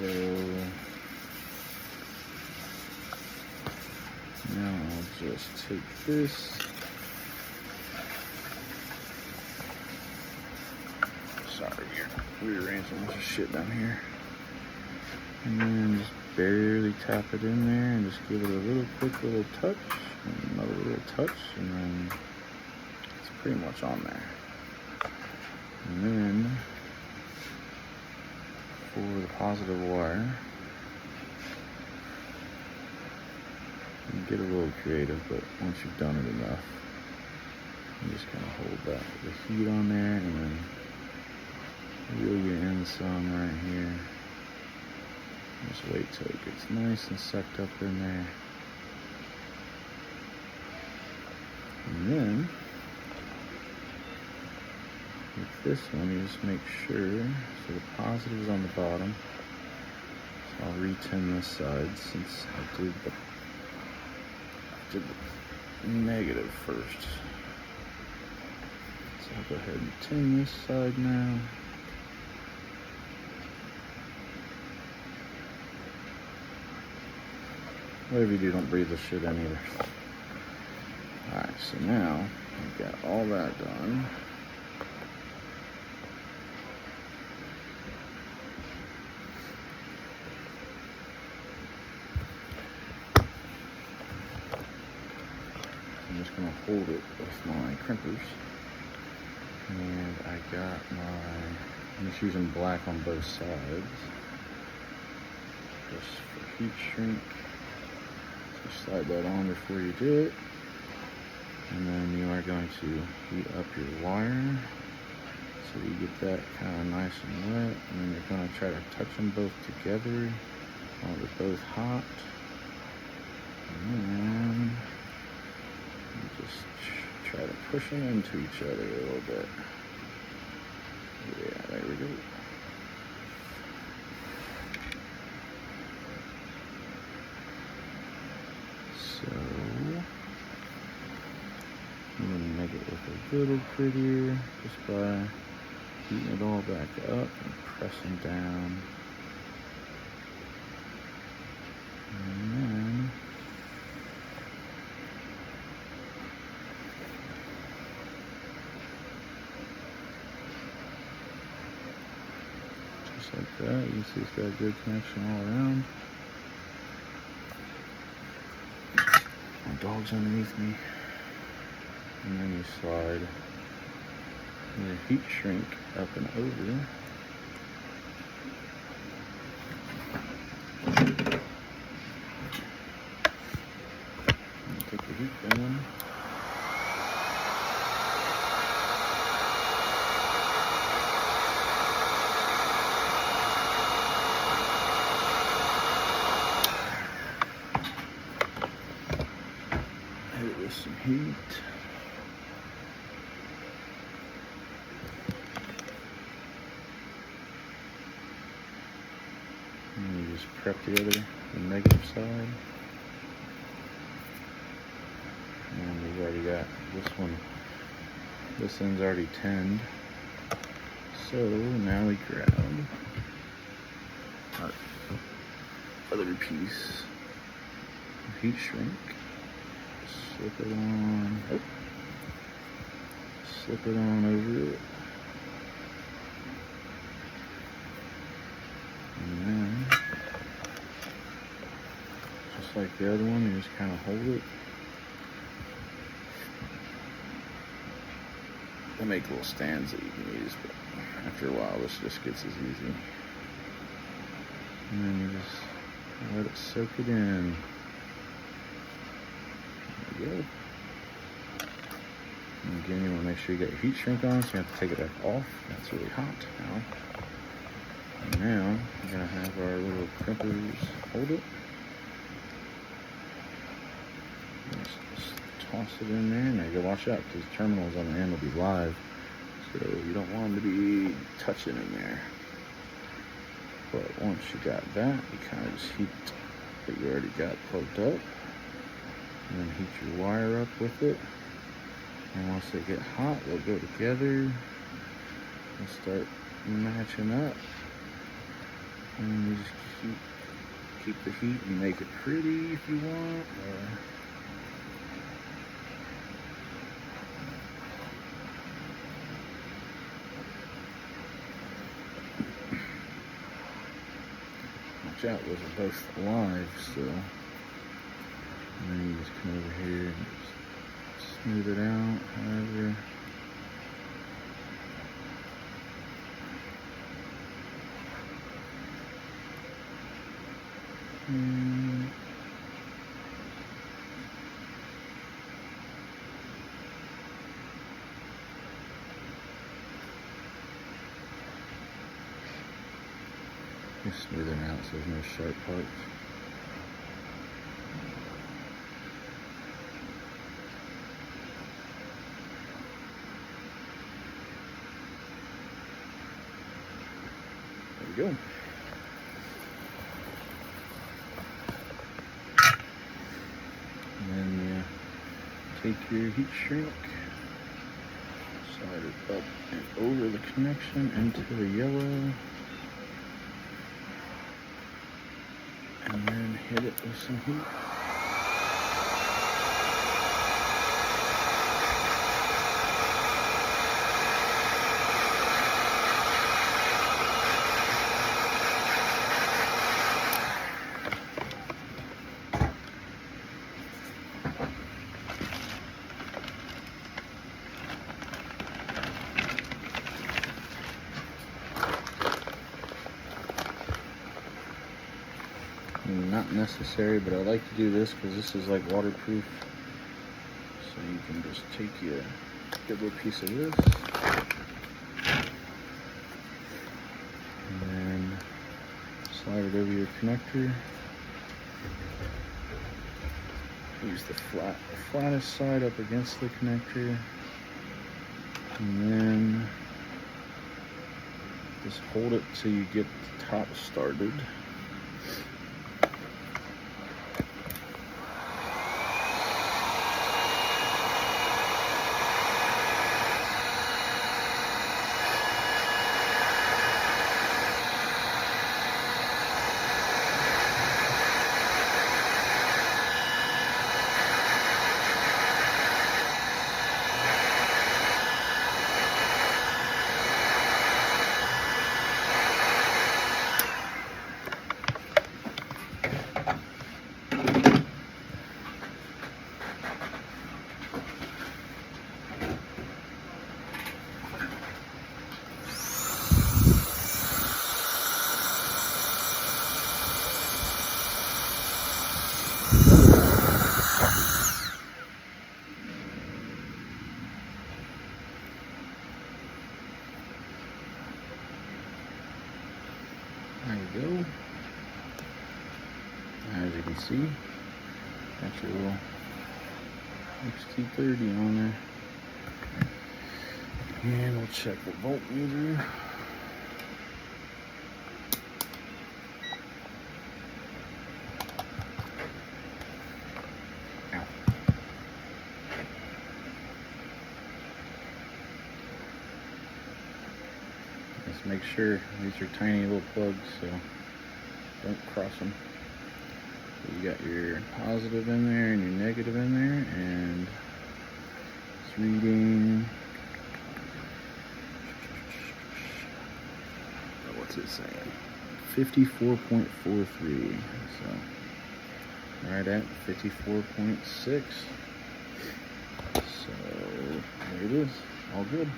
So now I'll just take this. Sorry, we're rearranging a bunch of shit down here. And then just barely tap it in there and just give it a quick little touch, and another little touch, and then it's pretty much on there. And then for the positive wire, you get a little creative, but once you've done it enough, you just kind of hold that with the heat on there, and then reel your in some right here. Just wait till it gets nice and sucked up in there. And then, with this one, you just make sure, so the positive is on the bottom. So I'll re-tin this side since I did the negative first. So I'll go ahead and tin this side now. Whatever you do, don't breathe this shit in either. Alright, so now I've got all that done. I'm just going to hold it with my crimpers. And I got I'm just using black on both sides. Just for heat shrink. Just slide that on before you do it. And then you are going to heat up your wire. So you get that kind of nice and wet. And then you're going to try to touch them both together while they're both hot. And then you just try to push them into each other a little bit. Yeah, there we go. So I'm going to make it look a little prettier just by heating it all back up and pressing down. And then just like that, you can see it's got a good connection all around. My dog's underneath me. And then you slide your heat shrink up and over. And take the heat down. Hit it with some heat. And you just prep the negative side. And we've already got this one, this end's already tinned. So now we grab our other piece of heat shrink, slip it on, slip it on over it. And then, just like the other one, you just kind of hold it. They make little stands that you can use, but after a while, this just gets as easy. And then you just let it soak it in. There we go. And again, you want to make sure you get your heat shrink on, so you have to take it back off. That's really hot now. And now, we're going to have our little crimpers hold it. Just toss it in there. Now you gotta watch out, because terminals on the end will be live. So you don't want them to be touching in there. But once you got that, you kind of just heat what you already got plugged up. And then heat your wire up with it. And once they get hot, they'll go together and start matching up And you just keep the heat and make it pretty if you want. Watch out, those are both alive still. And then you just come over here and just smooth it out, however. Just smooth it out so there's no sharp parts. There we go. And then you take your heat shrink, slide it up and over the connection into the yellow, and then hit it with some heat. Not necessary, but I like to do this because this is like waterproof. So you can just take a good little piece of this and then slide it over your connector. Use the flattest side up against the connector, and then just hold it till you get the top started. There you go. As you can see, got your little XT30 on there. And we'll check the voltmeter. Ow. Just make sure these are tiny little plugs, so don't cross them. So you got your positive in there and your negative in there, and it's reading, what's it saying? 54.43. So right at 54.6. So there it is, all good.